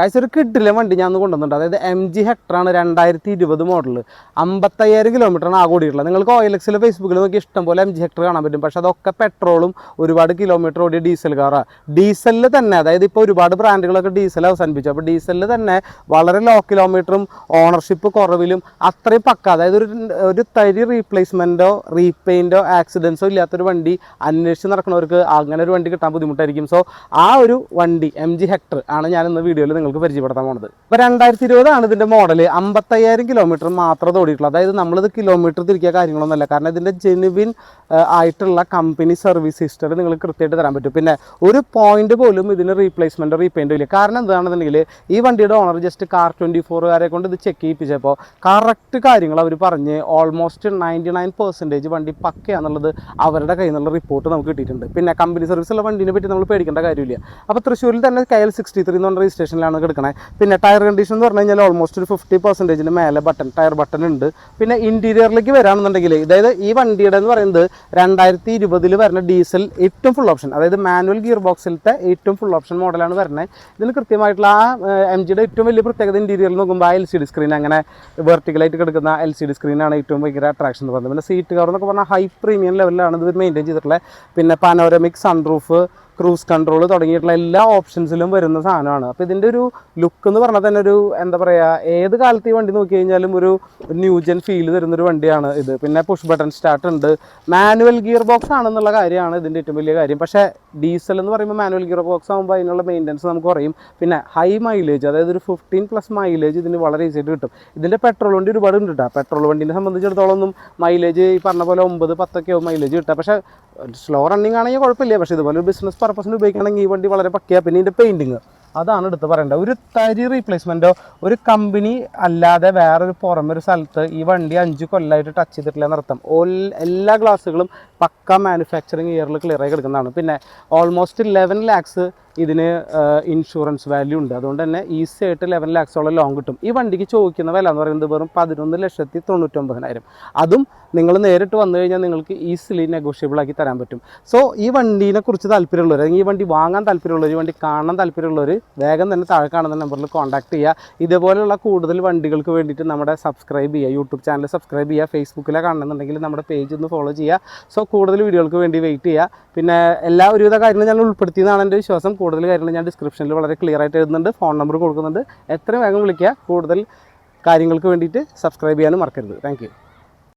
കാഴ്ച ഒരു കിട്ടില്ല വണ്ടി ഞാൻ കൊണ്ടുവന്നിട്ടുണ്ട്. അതായത് MG ഹെക്ടറാണ് 2020 മോഡൽ, 55,000 കിലോമീറ്ററാണ് ആകെ ഓടിയിട്ടുള്ളത്. നിങ്ങൾക്ക് OLX ഫേസ്ബുക്കിൽ നോക്കി ഇഷ്ടം പോലെ MG ഹെക്ടർ കാണാൻ പറ്റും. പക്ഷേ അതൊക്കെ പെട്രോളും ഒരുപാട് കിലോമീറ്റർ ഓടിയ ഡീസൽ കാറാണ്. ഡീസലിൽ തന്നെ, അതായത് ഇപ്പോൾ ഒരുപാട് ബ്രാൻഡുകളൊക്കെ ഡീസൽ അവസാനിപ്പിച്ചു. അപ്പോൾ ഡീസലിൽ തന്നെ വളരെ ലോ കിലോമീറ്ററും ഓണർഷിപ്പ് കുറവിലും അത്രയും പക്ക, അതായത് ഒരു തരി റീപ്ലേസ്മെൻറ്റോ റീപെയിൻറ്റോ ആക്സിഡൻസോ ഇല്ലാത്തൊരു വണ്ടി അന്വേഷിച്ച് നടക്കുന്നവർക്ക് അങ്ങനെ ഒരു വണ്ടി കിട്ടാൻ ബുദ്ധിമുട്ടായിരിക്കും. സോ ആ ഒരു വണ്ടി MG ഹെക്ടർ ആണ് ഞാൻ ഇന്ന് വീഡിയോയിൽ നിങ്ങൾക്ക് പരിചയപ്പെടുത്താൻ പോകുന്നത്. ഇപ്പോൾ 2020 ആണ് ഇതിൻ്റെ മോഡൽ. 55,000 കിലോമീറ്റർ മാത്രം ഓടിയിട്ടുള്ളൂ. അതായത് നമ്മളിത് കിലോമീറ്റർ തിരിക്കുക കാര്യങ്ങളൊന്നുമല്ല, കാരണം ഇതിൻ്റെ ജെനുവിൻ ആയിട്ടുള്ള കമ്പനി സർവീസ് ഹിസ്റ്ററി നിങ്ങൾ കൃത്യമായിട്ട് തരാൻ പറ്റും. പിന്നെ ഒരു പോയിന്റ് പോലും ഇതിന് റീപ്ലേസ്മെൻറ്റോ റീപെയിൻറ്റോ ഇല്ല. കാരണം എന്താണെന്നുണ്ടെങ്കിൽ ഈ വണ്ടിയുടെ ഓണർ ജസ്റ്റ് Car24 കൊണ്ട് ഇത് ചെക്ക് ചെയ്യിപ്പിച്ചപ്പോൾ കറക്റ്റ് കാര്യങ്ങൾ അവർ പറഞ്ഞ് ഓൾമോസ്റ്റ് 99% വണ്ടി പക്കയാണെന്നുള്ളത് അവരുടെ കയ്യിൽ നിന്നുള്ള റിപ്പോർട്ട് നമുക്ക് കിട്ടിയിട്ടുണ്ട്. പിന്നെ കമ്പനി സർവീസുള്ള വണ്ടീനെ പറ്റി നമ്മൾ പേടിക്കേണ്ട കാര്യമില്ല. അപ്പോൾ തൃശ്ശൂരിൽ തന്നെ KL 63 എന്ന് പറഞ്ഞ രജിസ്ട്രേഷനിലാണ് കിടക്കണേ. പിന്നെ ടയർ കണ്ടീഷൻ എന്ന് പറഞ്ഞു കഴിഞ്ഞാൽ ഓൾമോസ്റ്റ് ഒരു 50% മേലെ ടയർ ബട്ടൺ ഉണ്ട്. പിന്നെ ഇൻറ്റീരിയറിലേക്ക് വരാണെന്നുണ്ടെങ്കിൽ, അതായത് ഈ വണ്ടിയുടെ എന്ന് പറയുന്നത് 2020 വരുന്ന ഡീസൽ ഏറ്റവും ഫുൾ ഓപ്ഷൻ, അതായത് മാനുവൽ ഗിയർ ബോക്സിലത്തെ ഏറ്റവും ഫുൾ ഓപ്ഷൻ മോഡലാണ് വരുന്നത്. ഇതിന് കൃത്യമായിട്ടുള്ള ആ MGയുടെ ഏറ്റവും വലിയ പ്രത്യേകത ഇൻറ്റീരിയറിൽ നോക്കുമ്പോൾ ആ LCD സ്ക്രീൻ, അങ്ങനെ വെർട്ടിക്കലായിട്ട് കിടക്കുന്ന LCD സ്ക്രീനാണ് ഏറ്റവും ഭയങ്കര അട്രാക്ഷൻ എന്ന് പറയുന്നത്. പിന്നെ സീറ്റ് കവർ എന്നൊക്കെ പറഞ്ഞാൽ ഹൈ പ്രീമിയം ലെവലിലാണ് ഇത് മെയിൻറ്റെയിൻ ചെയ്തിട്ടുള്ളത്. പിന്നെ പാനോരമിക് സൺറൂഫ്, ക്രൂസ് കൺട്രോൾ തുടങ്ങിയിട്ടുള്ള എല്ലാ ഓപ്ഷൻസിലും വരുന്ന സാധനമാണ്. അപ്പോൾ ഇതിൻ്റെ ഒരു ലുക്ക് എന്ന് പറഞ്ഞാൽ തന്നെ ഒരു എന്താ പറയുക, ഏത് കാലത്ത് ഈ വണ്ടി നോക്കി കഴിഞ്ഞാലും ഒരു ന്യൂജൻ ഫീൽ തരുന്നൊരു വണ്ടിയാണ് ഇത്. പിന്നെ പുഷ് ബട്ടൺ സ്റ്റാർട്ട് ഉണ്ട്. മാനുവൽ ഗിയർ ബോക്സ് ആണെന്നുള്ള കാര്യമാണ് ഇതിൻ്റെ ഏറ്റവും വലിയ കാര്യം. പക്ഷേ ഡീസൽ എന്ന് പറയുമ്പോൾ മാനുവൽ ഗിയർ ബോക്സ് ആകുമ്പോൾ അതിനുള്ള മെയിൻ്റനൻസ് നമുക്ക് കുറയും. പിന്നെ ഹൈ മൈലേജ്, അതായത് ഒരു 15+ മൈലേജ് ഇതിന് വളരെ ഈസി ആയിട്ട് കിട്ടും. ഇതിൻ്റെ പെട്രോൾ വണ്ടി ഒരുപാട് ഉണ്ട് കേട്ടോ. പെട്രോൾ വണ്ടീനെ സംബന്ധിച്ചിടത്തോളം ഒന്നും മൈലേജ് ഈ പറഞ്ഞ പോലെ 9-10 ആവും മൈലേജ് കിട്ടുക. പക്ഷേ സ്ലോ റണ്ണിങ് ആണെങ്കിൽ കുഴപ്പമില്ല. പക്ഷേ ഇതുപോലെ ഒരു ബിസിനസ് പർപ്പസിന് ഉപയോഗിക്കുകയാണെങ്കിൽ ഈ വണ്ടി വളരെ പക്കയാണ്. പിന്നെ ഇതിൻ്റെ പെയിൻറ്റിങ് അതാണ് എടുത്ത് പറയേണ്ടത്. ഒരു തരി റീപ്ലേസ്മെൻറ്റോ ഒരു കമ്പനി അല്ലാതെ വേറൊരു പുറമൊരു സ്ഥലത്ത് ഈ വണ്ടി 5 കൊല്ലമായിട്ട് ടച്ച് ചെയ്തിട്ടില്ല എന്നർത്ഥം. എല്ലാ ഗ്ലാസ്സുകളും പക്ക മാനുഫാക്ചറിങ് ഇയറിൽ ക്ലിയർ ആയി കിടക്കുന്നതാണ്. പിന്നെ ഓൾമോസ്റ്റ് 11 lakhs ഇതിന് ഇൻഷുറൻസ് വാല്യൂ ഉണ്ട്. അതുകൊണ്ട് തന്നെ ഈസി ആയിട്ട് 11 lakhsോളം ലോൺ കിട്ടും. ഈ വണ്ടിക്ക് ചോദിക്കുന്ന വില എന്ന് പറയുന്നത് വെറും 11,99,000. അതും നിങ്ങൾ നേരിട്ട് വന്നു കഴിഞ്ഞാൽ നിങ്ങൾക്ക് ഈസിലി നെഗോഷ്യബിൾ ആക്കി തരാൻ പറ്റും. സോ ഈ വണ്ടീനെ കുറിച്ച് താല്പര്യമുള്ളവർ, അല്ലെങ്കിൽ ഈ വണ്ടി വാങ്ങാൻ താല്പര്യമുള്ളവർ, ഈ വണ്ടി കാണാൻ താല്പര്യമുള്ളവർ വേഗം തന്നെ താഴെ കാണുന്ന നമ്പറിൽ കോൺടാക്ട് ചെയ്യുക. ഇതേപോലെയുള്ള കൂടുതൽ വണ്ടികൾക്ക് വേണ്ടിയിട്ട് നമ്മുടെ സബ്സ്ക്രൈബ് ചെയ്യുക, യൂട്യൂബ് ചാനൽ സബ്സ്ക്രൈബ് ചെയ്യുക. ഫേസ്ബുക്കിലെ കാണുന്നുണ്ടെങ്കിൽ നമ്മുടെ പേജ് ഒന്ന് ഫോളോ ചെയ്യുക. സോ കൂടുതൽ വീഡിയോകൾക്ക് വേണ്ടി വെയിറ്റ് ചെയ്യുക. പിന്നെ എല്ലാ ഒരുവിധ കാര്യങ്ങളും ഞാൻ ഉൾപ്പെടുത്തിയെന്നാണ് എൻ്റെ വിശ്വാസം. കൂടുതൽ കാര്യങ്ങൾ ഞാൻ ഡിസ്ക്രിപ്ഷനിൽ വളരെ ക്ലിയർ ആയിട്ട് എഴുതുന്നുണ്ട്, ഫോൺ നമ്പർ കൊടുക്കുന്നുണ്ട്. എത്രയും വേഗം വിളിക്കുക. കൂടുതൽ കാര്യങ്ങൾക്ക് വേണ്ടിയിട്ട് സബ്സ്ക്രൈബ് ചെയ്യാനും മറക്കരുത്. Thank you.